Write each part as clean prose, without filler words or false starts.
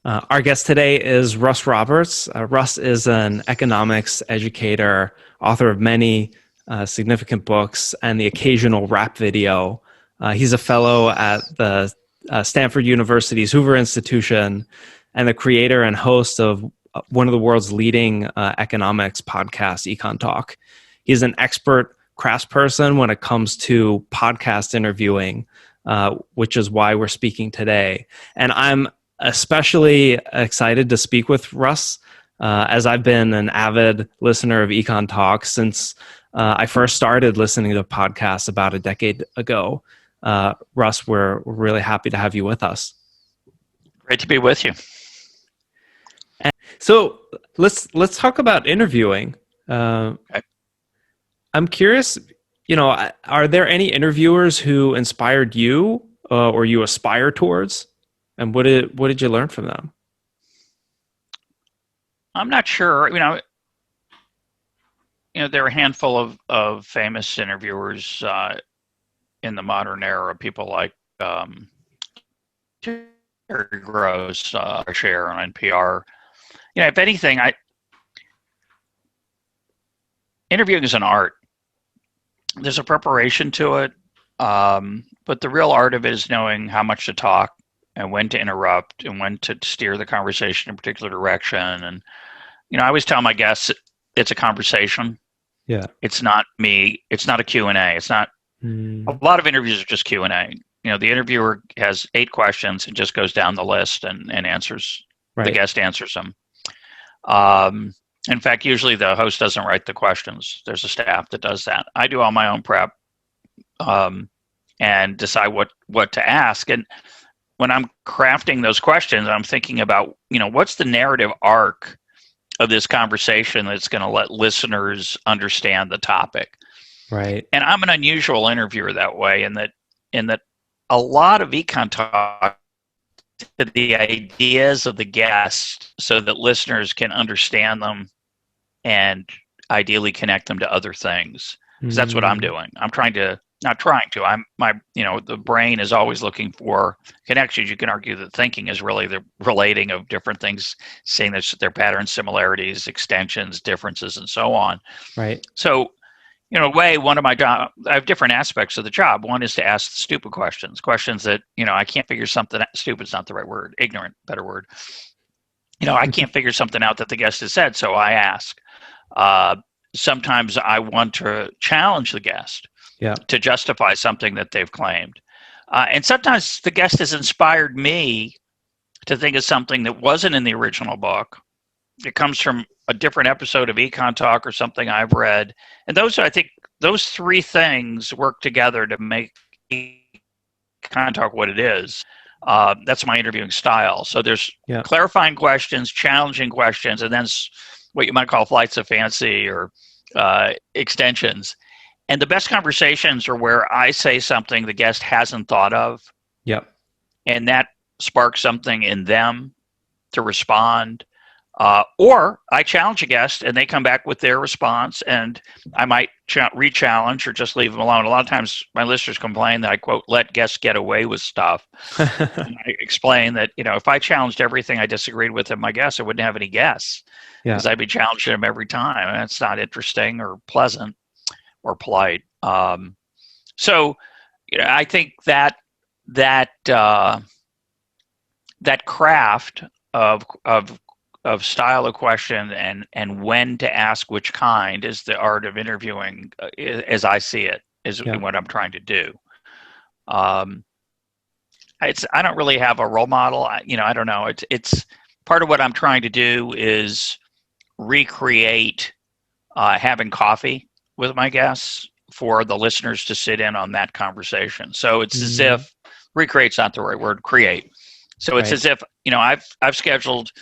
Our guest today is Russ Roberts. Russ is an economics educator, author of many significant books and the occasional rap video. He's a fellow at the Stanford University's Hoover Institution and the creator and host of one of the world's leading economics podcasts, EconTalk. He's an expert craftsperson when it comes to podcast interviewing, which is why we're speaking today. And I'm especially excited to speak with Russ, as I've been an avid listener of EconTalk since I first started listening to podcasts about a decade ago. Russ, we're really happy to have you with us. Great to be with you. So let's talk about interviewing. Okay. I'm curious, are there any interviewers who inspired you or you aspire towards? And what did you learn from them? I'm not sure. There are a handful of famous interviewers in the modern era. People like Terry Gross, share on NPR. If anything, interviewing is an art. There's a preparation to it, but the real art of it is knowing how much to talk and when to interrupt and when to steer the conversation in a particular direction. And, I always tell my guests it's a conversation. Yeah. It's not me. It's not a Q&A. It's not, a lot of interviews are just Q&A. The interviewer has 8 questions and just goes down the list and answers, right. The guest answers them. In fact, usually the host doesn't write the questions. There's a staff that does that. I do all my own prep and decide what to ask. And when I'm crafting those questions, I'm thinking about, what's the narrative arc of this conversation that's going to let listeners understand the topic. Right. And I'm an unusual interviewer that way, in that a lot of econ talk to the ideas of the guest so that listeners can understand them and ideally connect them to other things. Because that's what I'm doing. The brain is always looking for connections. You can argue that thinking is really the relating of different things, seeing their patterns, similarities, extensions, differences, and so on. Right. So, in a way, one of my job, I have different aspects of the job. One is to ask the stupid questions that, I can't figure something, stupid's not the right word, ignorant, better word. I can't figure something out that the guest has said, so I ask. Sometimes I want to challenge the guest. Yeah. To justify something that they've claimed. And sometimes the guest has inspired me to think of something that wasn't in the original book. It comes from a different episode of EconTalk or something I've read. And those 3 things work together to make EconTalk what it is. That's my interviewing style. So there's clarifying questions, challenging questions, and then what you might call flights of fancy or extensions. And the best conversations are where I say something the guest hasn't thought of. Yep. And that sparks something in them to respond. Or I challenge a guest and they come back with their response, and I might re-challenge or just leave them alone. A lot of times my listeners complain that I, quote, let guests get away with stuff. And I explain that, if I challenged everything I disagreed with in my guests, I wouldn't have any guests. Because I'd be challenging them every time. And it's not interesting or pleasant or polite. So I think that craft of style of question and when to ask which kind is the art of interviewing, as I see it, is what I'm trying to do. I don't really have a role model. I don't know. It's part of what I'm trying to do is recreate having coffee with my guests for the listeners to sit in on that conversation. So it's as if recreate's not the right word, create. So it's as if, I've scheduled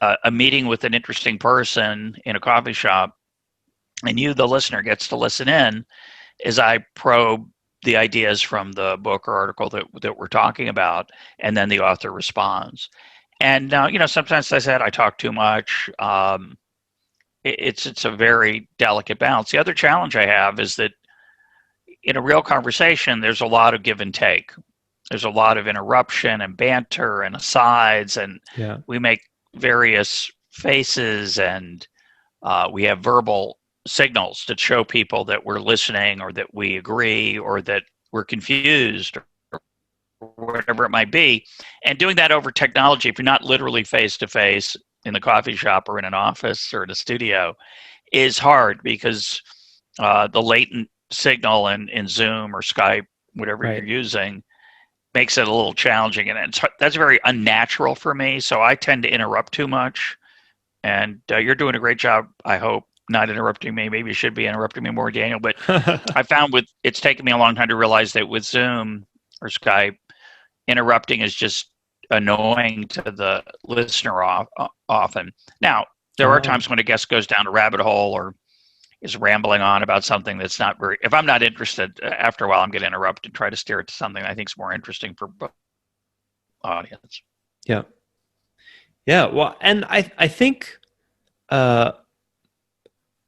a meeting with an interesting person in a coffee shop, and you, the listener, gets to listen in as I probe the ideas from the book or article that we're talking about, and then the author responds. And sometimes I said I talk too much. It's a very delicate balance. The other challenge I have is that in a real conversation, there's a lot of give and take. there's a lot of interruption and banter and asides, and Yeah. we make various faces, and we have verbal signals to show people that we're listening, or that we agree, or that we're confused, or whatever it might be. And doing that over technology, if you're not literally face to face in the coffee shop or in an office or in a studio, is hard, because the latent signal in Zoom or Skype, whatever Right. you're using, makes it a little challenging, and that's very unnatural for me. So I tend to interrupt too much, and you're doing a great job, I hope, not interrupting me. Maybe you should be interrupting me more, Daniel. But I found it's taken me a long time to realize that with Zoom or Skype, interrupting is just annoying to the listener often. Now, there are times when a guest goes down a rabbit hole or is rambling on about something that's not very, if I'm not interested, after a while I'm going to interrupt and try to steer it to something I think is more interesting for both audience. Yeah. Yeah. Well, and I think, I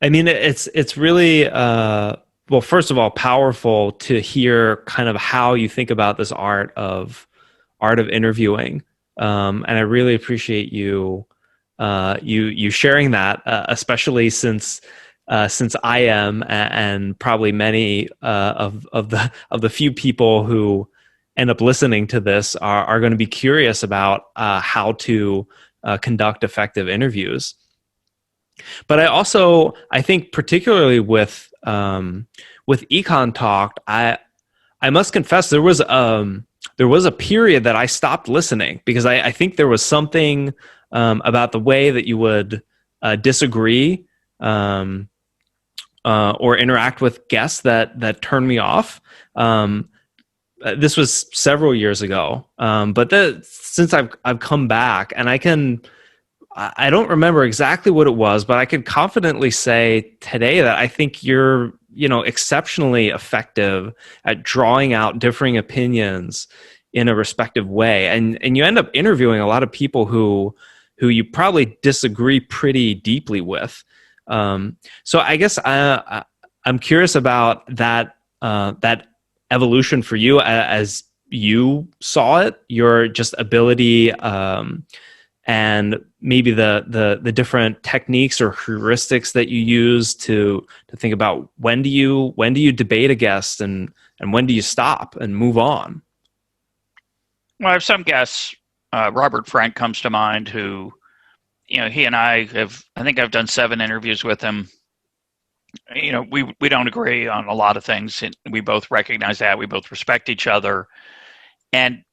mean, it's really, well, first of all, powerful to hear kind of how you think about this art of interviewing. And I really appreciate you sharing that, especially since I am, and probably many of the few people who end up listening to this are going to be curious about how to conduct effective interviews. But I think particularly with EconTalk, I must confess there was a period that I stopped listening, because I think there was something about the way that you would disagree or interact with guests that turned me off. This was several years ago, but since I've come back, and I don't remember exactly what it was, but I could confidently say today that I think you're, exceptionally effective at drawing out differing opinions in a respective way. And you end up interviewing a lot of people who you probably disagree pretty deeply with. So I guess I'm curious about that evolution for you as you saw it, your just ability, and maybe the different techniques or heuristics that you use to think about when do you debate a guest, and when do you stop and move on? Well, I have some guests. Robert Frank comes to mind, who, he and I think I've done 7 interviews with him. We don't agree on a lot of things, and we both recognize that. We both respect each other. And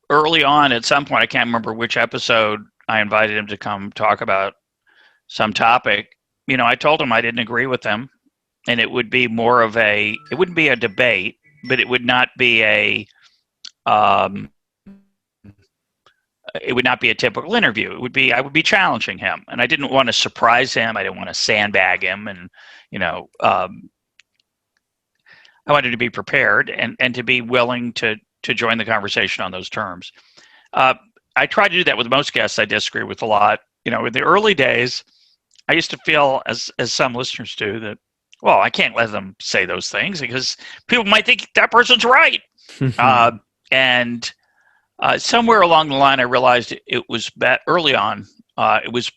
early on, at some point, I can't remember which episode, I invited him to come talk about some topic. I told him I didn't agree with him, and it would be it wouldn't be a debate, but it would not be it would not be a typical interview. I would be challenging him, and I didn't want to surprise him. I didn't want to sandbag him, and I wanted to be prepared and to be willing to join the conversation on those terms. I try to do that with most guests I disagree with a lot. In the early days, I used to feel, as some listeners do, that, well, I can't let them say those things because people might think that person's right. And somewhere along the line, I realized it was early on. It was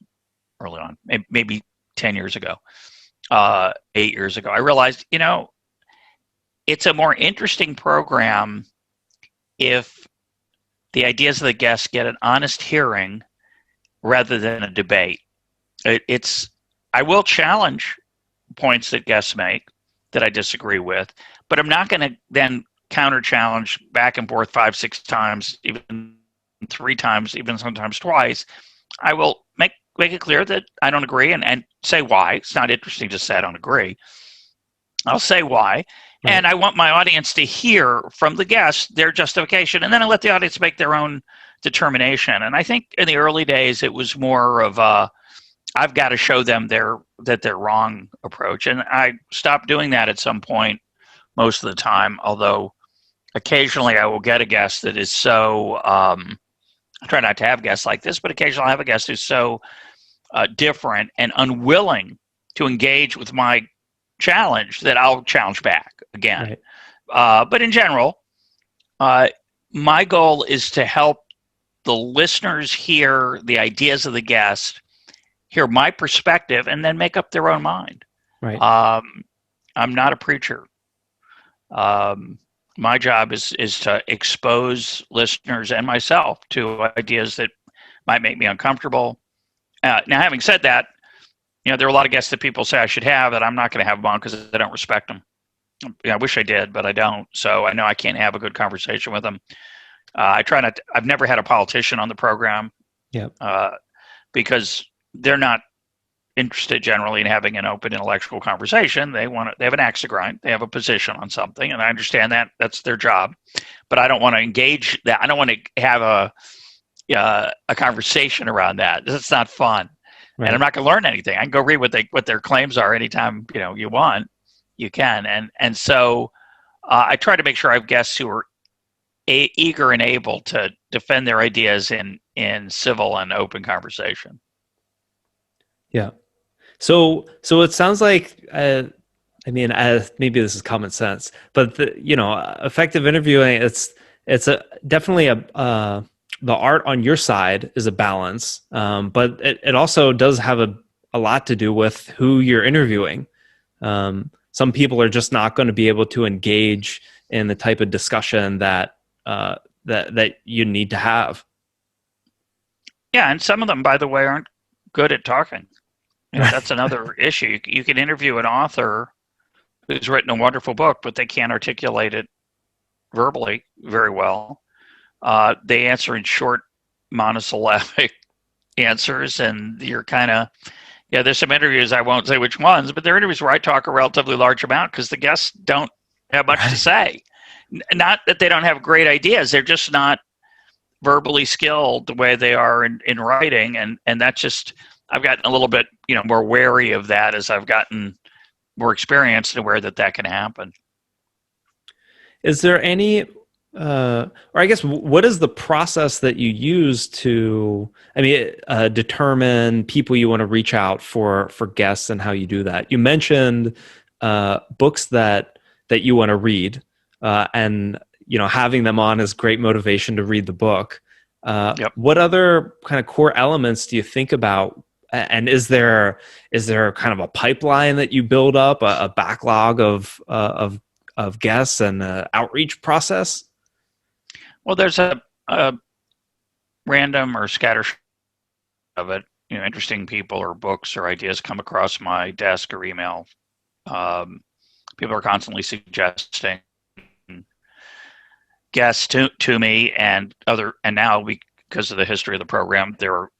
early on, maybe 10 years ago, 8 years ago. I realized, it's a more interesting program if the ideas of the guests get an honest hearing rather than a debate. I will challenge points that guests make that I disagree with, but I'm not going to then counter-challenge back and forth 5, 6 times, even 3 times, even sometimes twice. I will make it clear that I don't agree and say why. It's not interesting to say I don't agree. I'll say why. Right. And I want my audience to hear from the guests their justification, and then I let the audience make their own determination. And I think in the early days, it was more of I've got to show them that they're wrong approach. And I stopped doing that at some point most of the time, although occasionally I will get a guest that is so, I try not to have guests like this, but occasionally I have a guest who's so different and unwilling to engage with my challenge that I'll challenge back again. Right. But in general, my goal is to help the listeners hear the ideas of the guest, hear my perspective, and then make up their own mind. Right. I'm not a preacher. My job is to expose listeners and myself to ideas that might make me uncomfortable. Now, having said that, there are a lot of guests that people say I should have that I'm not going to have them on because I don't respect them. I wish I did, but I don't. So I know I can't have a good conversation with them. I try not. I've never had a politician on the program. Yeah. Because they're not interested generally in having an open intellectual conversation. They have an axe to grind. They have a position on something, and I understand that that's their job. But I don't want to engage that. I don't want to have a conversation around that. That's not fun. Right. And I'm not going to learn anything. I can go read what their claims are anytime you want. You can, and so I try to make sure I have guests who are eager and able to defend their ideas in civil and open conversation. Yeah. So it sounds like, maybe this is common sense, but effective interviewing, it's definitely the art on your side is a balance, but it also does have a lot to do with who you're interviewing. Some people are just not going to be able to engage in the type of discussion that you need to have. Yeah, and some of them, by the way, aren't good at talking. That's another issue. You can interview an author who's written a wonderful book, but they can't articulate it verbally very well. They answer in short monosyllabic answers, and you're kind of, there's some interviews, I won't say which ones, but there are interviews where I talk a relatively large amount because the guests don't have much to say. Not that they don't have great ideas, they're just not verbally skilled the way they are in writing, and that's just, I've gotten a little bit more wary of that as I've gotten more experienced and aware that can happen. Is there any or I guess what is the process that you use to determine people you want to reach out for guests and how you do that? You mentioned books that you want to read, and having them on is great motivation to read the book. Yep. What other kind of core elements do you think about? And is there kind of a pipeline that you build up, a backlog of guests and an outreach process? Well, there's a random or scatter of it. Interesting people or books or ideas come across my desk or email. People are constantly suggesting guests to me, and now because of the history of the program, there are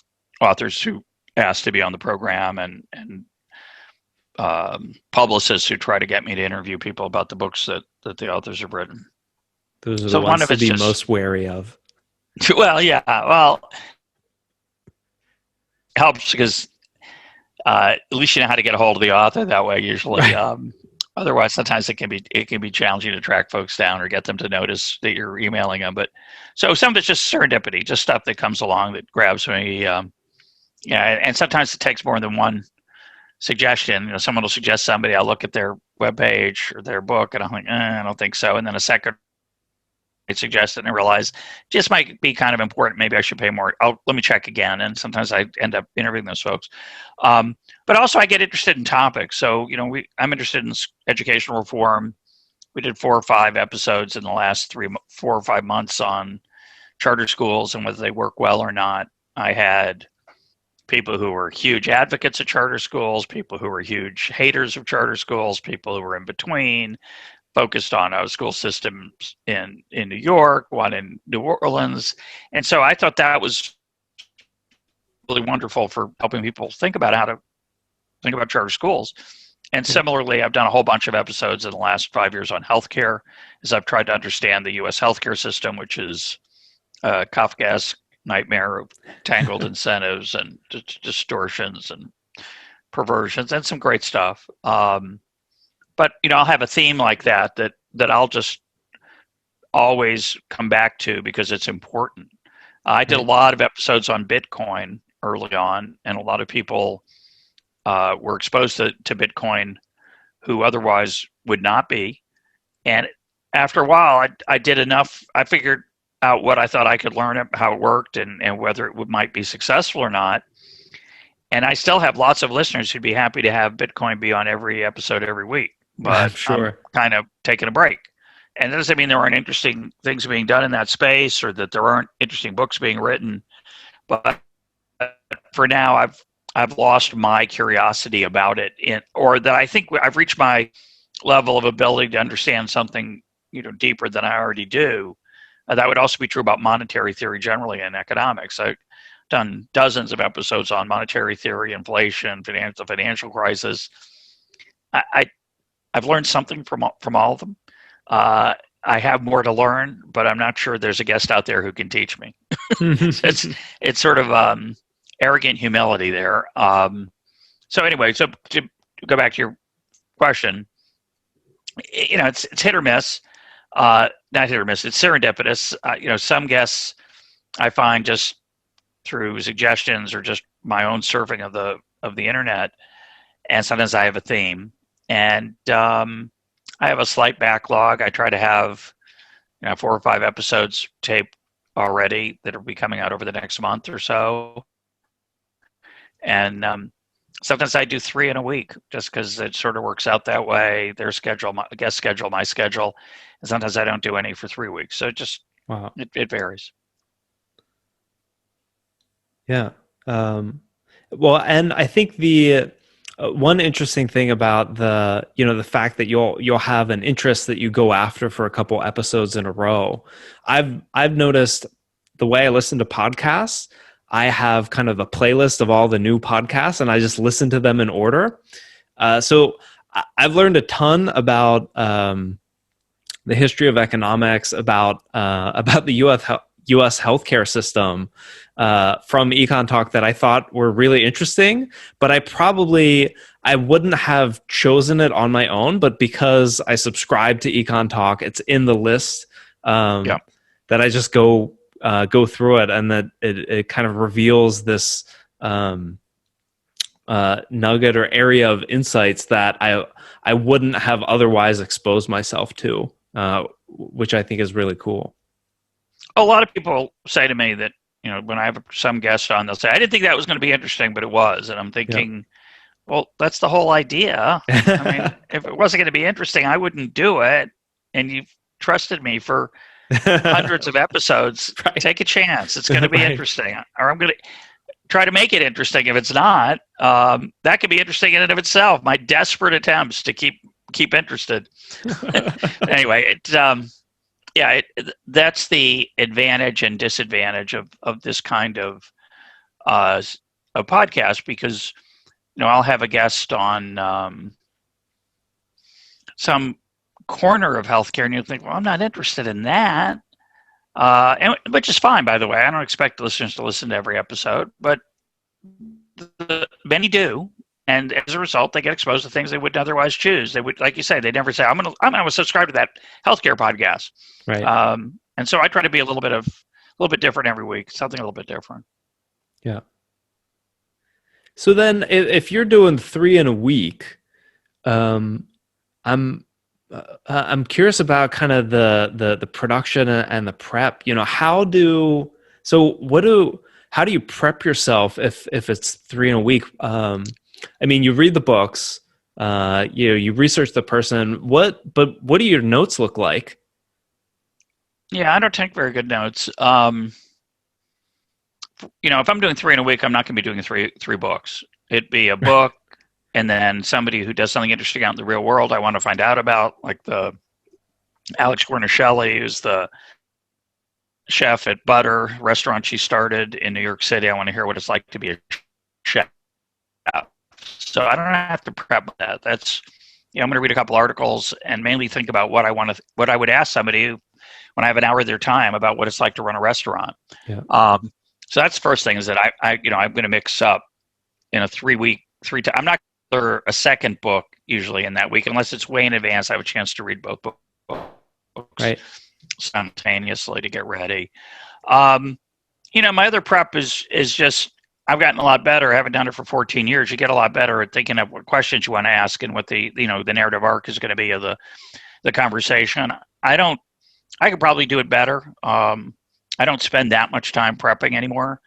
authors who asked to be on the program, and publicists who try to get me to interview people about the books that the authors have written. Those are the ones to be most wary of. Well, yeah. Well, it helps because at least you know how to get a hold of the author that way. Usually, right. Otherwise, sometimes it can be challenging to track folks down or get them to notice that you're emailing them. But so some of it's just serendipity, just stuff that comes along that grabs me. And sometimes it takes more than one suggestion. Someone will suggest somebody. I'll look at their webpage or their book, and I'm like, I don't think so. And then a second suggest it and I realize just might be kind of important. Maybe I should pay more. Let me check again. And sometimes I end up interviewing those folks. But also I get interested in topics. So, I'm interested in educational reform. We did 4 or 5 episodes in the last 4 or 5 months on charter schools and whether they work well or not. I had people who were huge advocates of charter schools, people who were huge haters of charter schools, people who were in between, focused on school systems in New York, one in New Orleans. And so I thought that was really wonderful for helping people think about how to think about charter schools. And similarly, I've done a whole bunch of episodes in the last 5 years on healthcare, as I've tried to understand the U.S. healthcare system, which is a Kafkaesque nightmare of tangled incentives and distortions and perversions and some great stuff. But I'll have a theme like that I'll just always come back to because it's important. I did a lot of episodes on Bitcoin early on, and a lot of people were exposed to Bitcoin who otherwise would not be. And after a while, I did enough. I figured out what I thought I could learn, how it worked, and whether it might be successful or not. And I still have lots of listeners who'd be happy to have Bitcoin be on every episode every week, I'm but I'm sure. kind of taking a break. And that doesn't mean there aren't interesting things being done in that space or that there aren't interesting books being written. But for now, I've lost my curiosity about it, or that I think I've reached my level of ability to understand something deeper than I already do. That would also be true about monetary theory generally in economics. I've done dozens of episodes on monetary theory, inflation, the financial crisis. I've learned something from all of them. I have more to learn, but I'm not sure there's a guest out there who can teach me. So it's sort of arrogant humility there. So anyway, so to go back to your question, it's hit or miss. Not hit or miss. It's serendipitous. Some guests I find just through suggestions or just my own surfing of the internet, and sometimes I have a theme, and I have a slight backlog. I try to have 4 or 5 episodes taped already that will be coming out over the next month or so, and sometimes I do 3 in a week just because it sort of works out that way. Their schedule, my guest schedule, my schedule, and sometimes I don't do any for 3 weeks. So Wow. It varies. Yeah. Well, and I think the one interesting thing about the fact that you'll have an interest that you go after for a couple episodes in a row. I've noticed the way I listen to podcasts, I have kind of a playlist of all the new podcasts, and I just listen to them in order. So I've learned a ton about the history of economics, about the U.S. healthcare system from EconTalk that I thought were really interesting, but I wouldn't have chosen it on my own, but because I subscribe to EconTalk, it's in the list that I just go through it, and that it kind of reveals this nugget or area of insights that I wouldn't have otherwise exposed myself to, which I think is really cool. A lot of people say to me that, when I have some guest on, they'll say, I didn't think that was going to be interesting, but it was. And I'm thinking, well, that's the whole idea. I mean, if it wasn't going to be interesting, I wouldn't do it. And you've trusted me for hundreds of episodes. Right. Take a chance. It's going to be interesting. Or I'm going to try to make it interesting. If it's not, that could be interesting in and of itself. My desperate attempts to keep interested. Anyway, that's the advantage and disadvantage of this kind of a podcast, because I'll have a guest on some corner of healthcare, and you'll think, well, I'm not interested in that, which is fine, by the way. I don't expect listeners to listen to every episode, but many do. And as a result, they get exposed to things they wouldn't otherwise choose. They would, like you say, they never say, I'm gonna subscribe to that healthcare podcast. Right. And so I try to be a little bit different every week, something a little bit different. Yeah. So then, if you're doing 3 in a week, I'm curious about kind of the production and the prep. How do you prep yourself if it's 3 in a week? I mean, you read the books, you research the person. But what do your notes look like? Yeah, I don't take very good notes. If I'm doing 3 in a week, I'm not going to be doing three books. It'd be a book, and then somebody who does something interesting out in the real world I want to find out about, like the Alex Guarnaschelli, who's the chef at Butter restaurant she started in New York City. I want to hear what it's like to be a chef. So I don't have to prep that. That's, I'm going to read a couple articles and mainly think about what I would ask somebody when I have an hour of their time about what it's like to run a restaurant. Yeah. So that's the first thing, is that I'm going to mix up in a 3 week, I'm not going to a second book usually in that week, unless it's way in advance. I have a chance to read both books simultaneously to get ready. My other prep is just, I've gotten a lot better. I haven't done it for 14 years. You get a lot better at thinking of what questions you want to ask and what the narrative arc is going to be of the conversation. I could probably do it better. I don't spend that much time prepping anymore.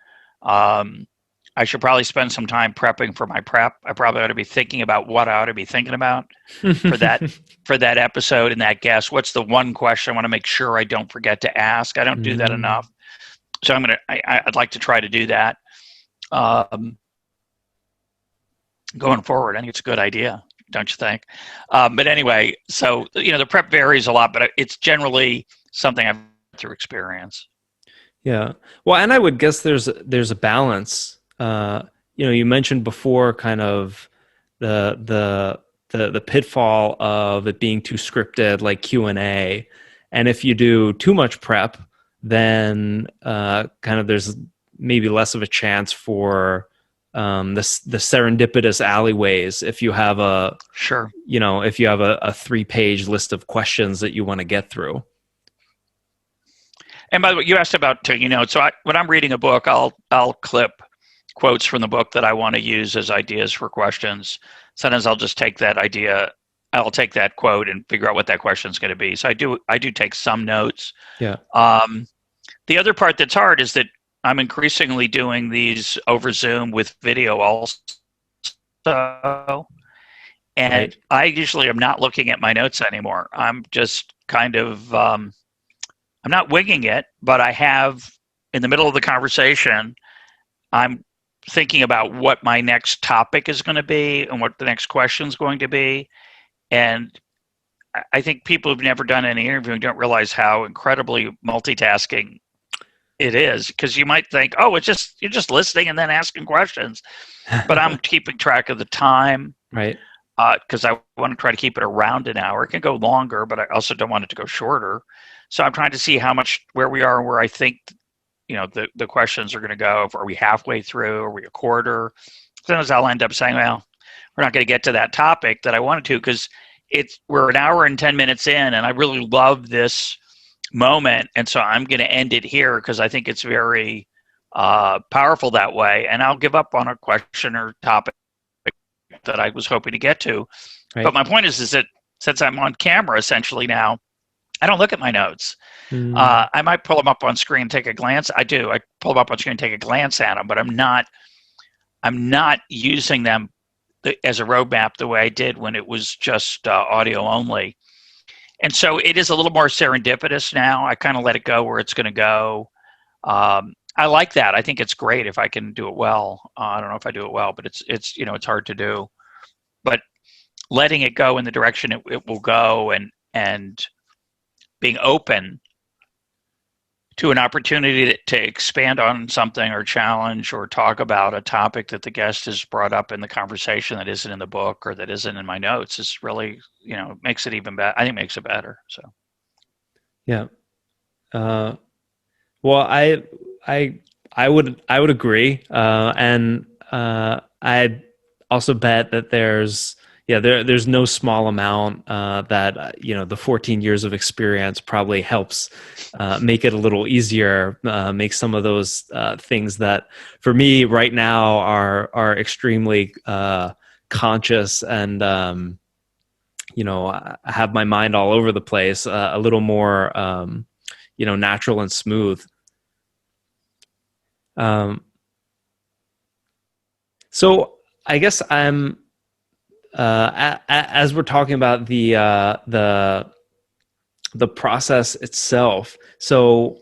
I should probably spend some time prepping for my prep. I probably ought to be thinking about what I ought to be thinking about for that episode and that guest. What's the one question I want to make sure I don't forget to ask? I don't do that enough, so I'd like to try to do that going forward. I think it's a good idea, don't you think? But anyway, so the prep varies a lot, but it's generally something I've through experience. Yeah. Well, and I would guess there's a balance. You mentioned before kind of the pitfall of it being too scripted, like Q&A. And if you do too much prep, then kind of there's maybe less of a chance for the serendipitous alleyways if you have a if you have a 3-page list of questions that you want to get through. And by the way, you asked about taking notes. So when I'm reading a book, I'll clip quotes from the book that I want to use as ideas for questions. Sometimes I'll just take that idea, I'll take that quote and figure out what that question is going to be. So I do take some notes. Yeah. The other part that's hard is that I'm increasingly doing these over Zoom with video also. And right. I usually am not looking at my notes anymore. I'm just kind of, I'm not winging it, but I have, in the middle of the conversation, I'm thinking about what my next topic is going to be and what the next question is going to be. And I think people who've never done any interviewing don't realize how incredibly multitasking it is, because you might think, oh, you're just listening and then asking questions. But I'm keeping track of the time. Right. Because I want to try to keep it around an hour. It can go longer, but I also don't want it to go shorter. So I'm trying to see where we are and where I think, the questions are going to go. Are we halfway through? Are we a quarter? Sometimes I'll end up saying, well, we're not going to get to that topic that I wanted to, because we're an hour and 10 minutes in, and I really love this moment. And so I'm going to end it here because I think it's very powerful that way. And I'll give up on a question or topic that I was hoping to get to. Right. But my point is that since I'm on camera essentially now, I don't look at my notes. I might pull them up on screen, take a glance. I do. I pull them up on screen, take a glance at them, but I'm not using them as a roadmap the way I did when it was just audio only. And so it is a little more serendipitous now. I kind of let it go where it's going to go. I like that. I think it's great if I can do it well. I don't know if I do it well, but it's hard to do. But letting it go in the direction it will go, and being open to an opportunity to expand on something or challenge or talk about a topic that the guest has brought up in the conversation that isn't in the book or that isn't in my notes is really, makes it even better. I think it makes it better. So, yeah. Well, I would agree, and I'd also bet that there's no small amount that the 14 years of experience probably helps make it a little easier, make some of those things that for me right now are extremely conscious and I have my mind all over the place, a little more natural and smooth. So I guess I'm as we're talking about the process itself. So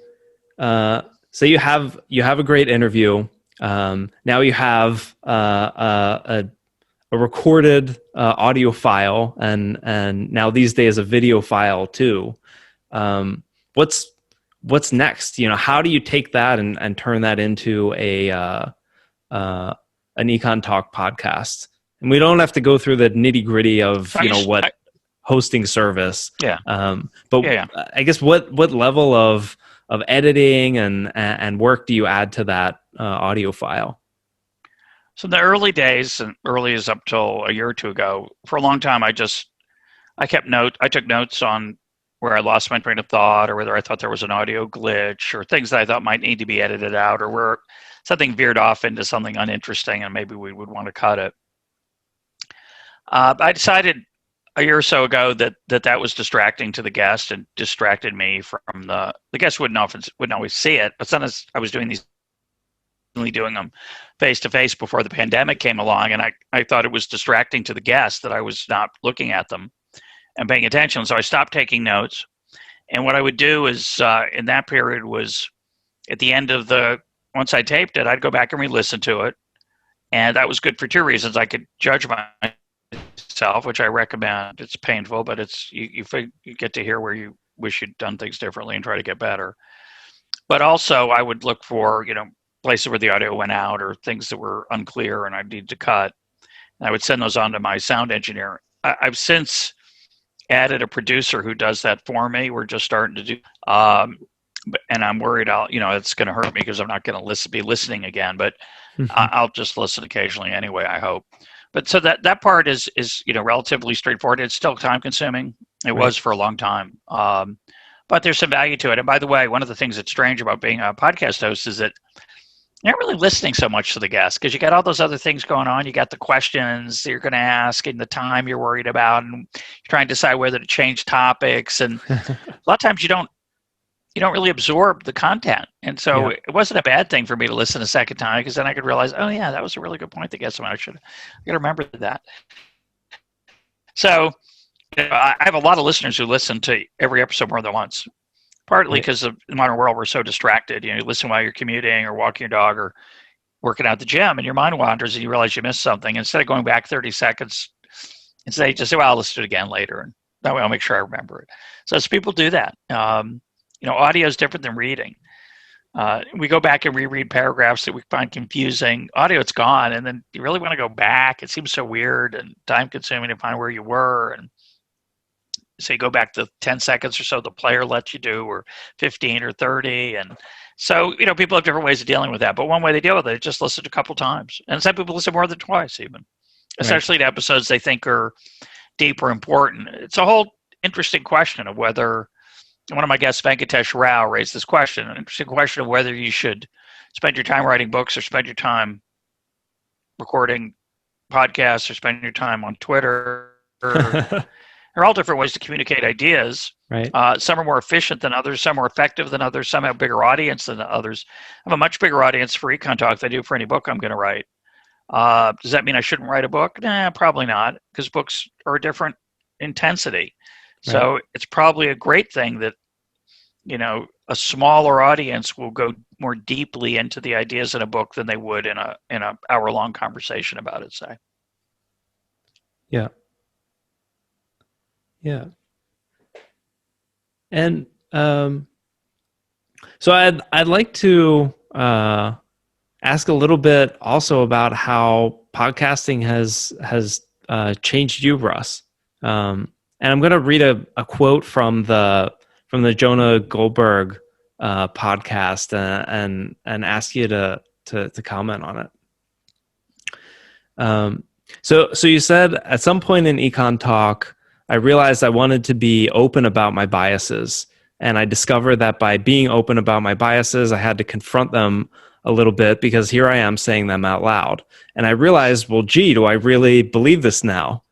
you have a great interview. Now you have a recorded audio file, and now these days a video file too. What's next? How do you take that and turn that into an EconTalk podcast? And we don't have to go through the nitty gritty of hosting service. Yeah. But yeah. I guess what level of editing and work do you add to that audio file? So in the early days, and early as up till a year or two ago, for a long time I took notes on where I lost my train of thought, or whether I thought there was an audio glitch, or things that I thought might need to be edited out, or where something veered off into something uninteresting and maybe we would want to cut it. I decided a year or so ago that was distracting to the guest and distracted me from the guest wouldn't always see it, but sometimes I was doing them face to face before the pandemic came along, and I thought it was distracting to the guests that I was not looking at them and paying attention. So I stopped taking notes. And what I would do is in that period was at the end of once I taped it, I'd go back and re-listen to it. And that was good for two reasons. I could judge myself, which I recommend. It's painful, but you get to hear where you wish you'd done things differently and try to get better. But also I would look for, places where the audio went out or things that were unclear and I needed to cut. And I would send those on to my sound engineer. I've since added a producer who does that for me. We're just starting to do, and I'm worried it's going to hurt me because I'm not going to be listening again, but I'll just listen occasionally anyway, I hope. But so that part is relatively straightforward. It's still time consuming. It was for a long time. But there's some value to it. And by the way, one of the things that's strange about being a podcast host is that you're not really listening so much to the guests because you got all those other things going on. You got the questions that you're going to ask and the time you're worried about, and you're trying to decide whether to change topics. And a lot of times you don't really absorb the content. And so it wasn't a bad thing for me to listen a second time because then I could realize, oh yeah, that was a really good point. The guest I got to remember that. So I have a lot of listeners who listen to every episode more than once. Partly because of the modern world, we're so distracted. You listen while you're commuting or walking your dog or working out at the gym, and your mind wanders, and you realize you missed something. Instead of going back 30 seconds, you just say, "Well, I'll listen to it again later," and that way I'll make sure I remember it. So as people do that, audio is different than reading. We go back and reread paragraphs that we find confusing. Audio, it's gone, and then you really want to go back. It seems so weird and time-consuming to find where you were, and so you go back to 10 seconds or so the player lets you do, or 15 or 30. And so, people have different ways of dealing with that. But one way they deal with it is just listen a couple times. And some people listen more than twice even, especially to episodes they think are deep or important. It's a whole interesting question of whether, one of my guests, Venkatesh Rao, raised this question, an interesting question of whether you should spend your time writing books or spend your time recording podcasts or spend your time on Twitter. There are all different ways to communicate ideas. Right. Some are more efficient than others. Some are effective than others. Some have a bigger audience than others. I have a much bigger audience for EconTalk than I do for any book I'm going to write. Does that mean I shouldn't write a book? Nah, probably not, because books are a different intensity. Right. So it's probably a great thing that, a smaller audience will go more deeply into the ideas in a book than they would in a hour-long conversation about it, say. Yeah. Yeah. And so I'd like to ask a little bit also about how podcasting has changed you, Russ. And I'm going to read a quote from the Jonah Goldberg podcast and ask you to comment on it. So you said at some point in EconTalk, I realized I wanted to be open about my biases. And I discovered that by being open about my biases, I had to confront them a little bit because here I am saying them out loud. And I realized, well, gee, do I really believe this now?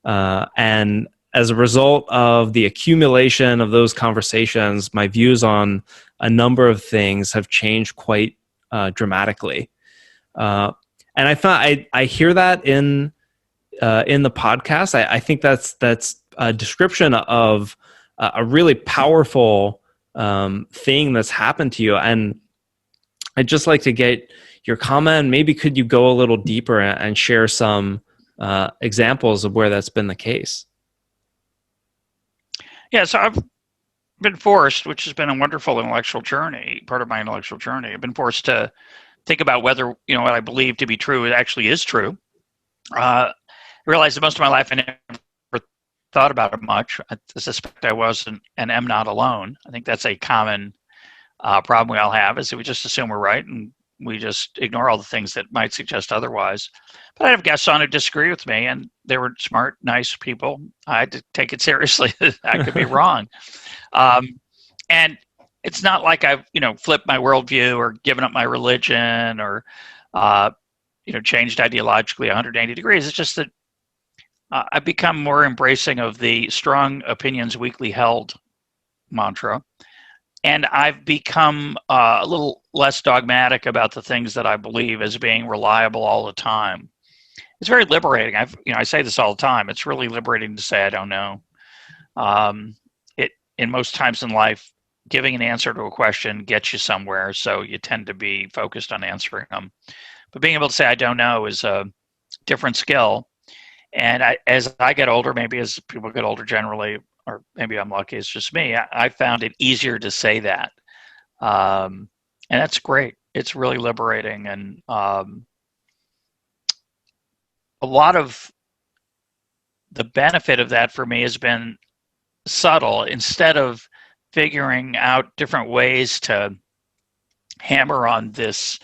And as a result of the accumulation of those conversations, my views on a number of things have changed quite dramatically. And I found I hear that in the podcast. I think that's a description of a really powerful thing that's happened to you. And I'd just like to get your comment. Maybe could you go a little deeper and share some examples of where that's been the case? Yeah, so I've been forced, which has been a wonderful intellectual journey, part of my intellectual journey. I've been forced to think about whether, what I believe to be true, it actually is true. I realized that most of my life I never thought about it much. I suspect I wasn't and am not alone. I think that's a common problem we all have, is that we just assume we're right and we just ignore all the things that might suggest otherwise. But I have guests on who disagree with me, and they were smart, nice people. I had to take it seriously that I could be wrong. And it's not like I've, flipped my worldview or given up my religion or, changed ideologically 180 degrees. It's just that I've become more embracing of the strong opinions weakly held mantra. And I've become a little less dogmatic about the things that I believe as being reliable all the time. It's very liberating. I say this all the time. It's really liberating to say I don't know. It in most times in life, giving an answer to a question gets you somewhere, so you tend to be focused on answering them. But being able to say I don't know is a different skill. And as I get older, maybe as people get older generally, or maybe I'm lucky, it's just me, I found it easier to say that. And that's great. It's really liberating. And a lot of the benefit of that for me has been subtle. Instead of figuring out different ways to hammer on these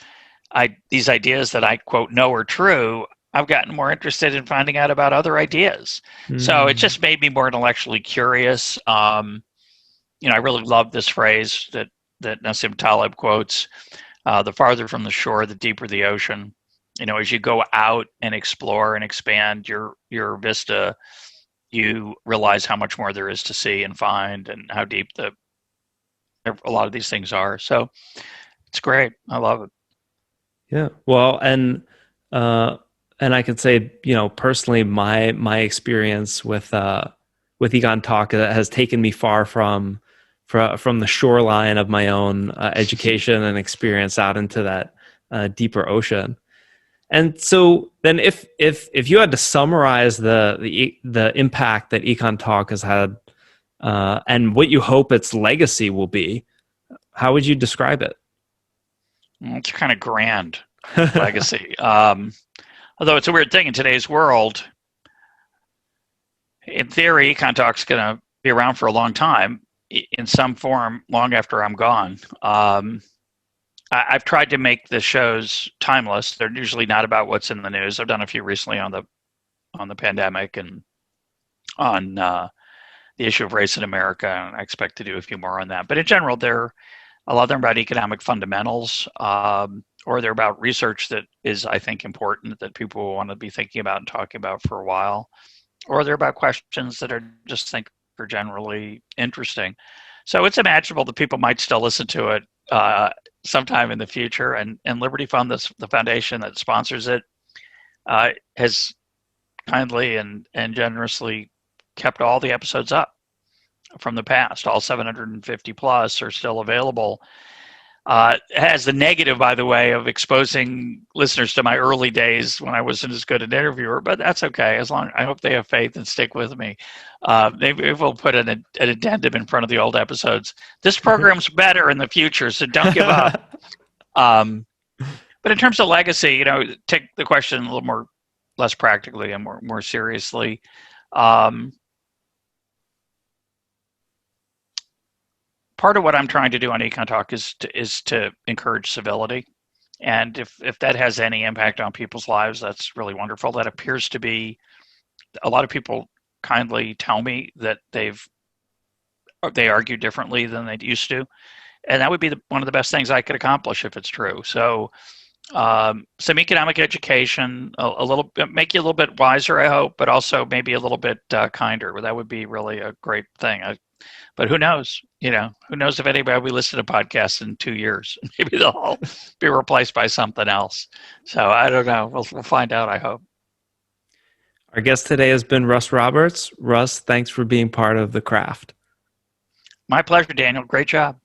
ideas that I, quote, know are true, I've gotten more interested in finding out about other ideas. So it just made me more intellectually curious. I really love this phrase that Nassim Taleb quotes, the farther from the shore, the deeper the ocean. As you go out and explore and expand your vista, you realize how much more there is to see and find, and how deep a lot of these things are. So it's great. I love it. Yeah. Well, and I can say, personally, my experience with EconTalk has taken me far from the shoreline of my own education and experience out into that deeper ocean. And so then if you had to summarize the impact that EconTalk has had, and what you hope its legacy will be, how would you describe it? It's kind of grand legacy. Although it's a weird thing in today's world, in theory, EconTalk's going to be around for a long time in some form, long after I'm gone. I've tried to make the shows timeless. They're usually not about what's in the news. I've done a few recently on the pandemic and on the issue of race in America, and I expect to do a few more on that. But in general, a lot of them are about economic fundamentals, or they're about research that is, I think, important that people will want to be thinking about and talking about for a while, or they're about questions that are just are generally interesting. So it's imaginable that people might still listen to it sometime in the future. And Liberty Fund, the foundation that sponsors it, has kindly and generously kept all the episodes up from the past. All 750 plus are still available. It has the negative, by the way, of exposing listeners to my early days when I wasn't as good an interviewer, but that's okay. I hope they have faith and stick with me. Maybe we'll put an addendum in front of the old episodes. This program's better in the future, so don't give up. But in terms of legacy, take the question a little less practically and more seriously. Part of what I'm trying to do on EconTalk is to encourage civility. And if that has any impact on people's lives, that's really wonderful. That appears to be, a lot of people kindly tell me that they argue differently than they used to. And that would be one of the best things I could accomplish if it's true. So some economic education, a little bit, make you a little bit wiser, I hope, but also maybe a little bit kinder. That would be really a great thing. But who knows? Who knows if anybody will listen to podcasts in 2 years? Maybe they'll all be replaced by something else. So I don't know. We'll find out, I hope. Our guest today has been Russ Roberts. Russ, thanks for being part of The Craft. My pleasure, Daniel. Great job.